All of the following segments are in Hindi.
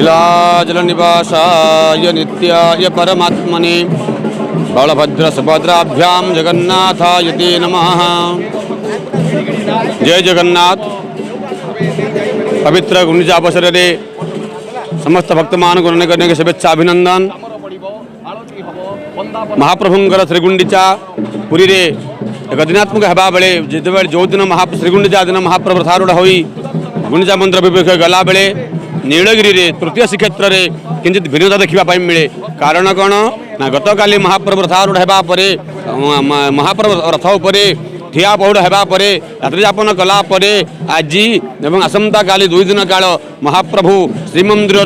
नीलाचल निवासाय नित्याय परमात्मने बलभद्र सुभद्राभ्यां जगन्नाथाय ते नमः। जय जगन्नाथ। पवित्र गुंडिचा अवसर में समस्त भक्त मान को शुभेच्छा अभिनंदन। महाप्रभुंकर श्रीगुंडिचा पुरी रे एक दिनात्मक होगा बेले जो दिन श्रीगुंडिचा दिन महाप्रभु रथारूढ़ हो गुंडिचा मंदिर विवेक गला बेले नीलगिरी रे तृतीय श्रीक्षेत्र में किंचित भिन्नता देखा मिले। कारण कौन ना गत काली महाप्रभु रथारूढ़ होगा महाप्रभु रथ उपर ठिया पहुड़ होगापर रात्रि यापन कलापर आज एवं आसंता काली 2 दिन काल महाप्रभु श्रीमंदिर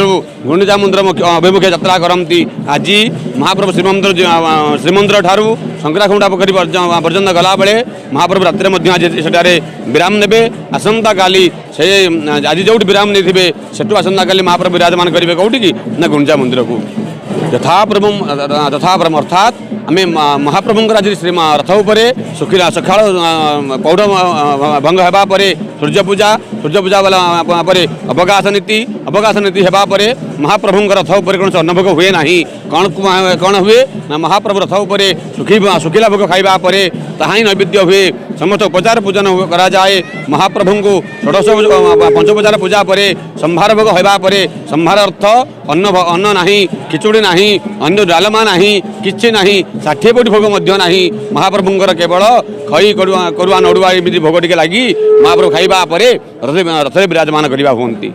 गुंडिचा मंदिर अभिमुखे यात्रा करती। आज महाप्रभु श्रीमंदिर ठारू शंकराखुंडा पोखरी पर्यटन गला बेले महाप्रभु रात्रि आज सेठारे विराम ने। आसंता काली से आज जो विराम नहीं सेठू आसंता काली महाप्रभु विराजमान करेंगे कौटी की ना गुंडिचा मंदिर को तथाप्रभु अर्थात आम महाप्रभुंर आज श्री रथ उपर सुखिला सका पौढ़ भंग होगापर सूर्यपूजा वाला अवकाश नीति होगापर महाप्रभुंर रथ उपर कौन अन्नभोग हुए ना कौन हुए ना महाप्रभु रथ उपर सुखिला भोग खाइबा परे ताहा ही नैवेद्य हुए। समस्त उपचार पूजन करा जाए महाप्रभु को षोडश पंचोपचार पूजा पर संभार भोग होगा पर संभार अर्थ अन्न नहीं खिचुड़ी नहीं अन्न डालमा नहीं किसी नहीं 60 कोटी भोग नहीं महाप्रभुंर केवल खई करुआ नड़ुआ एमती भोग टे लगी महाप्रभु खाइबा रथ विराजमान करवा हमें।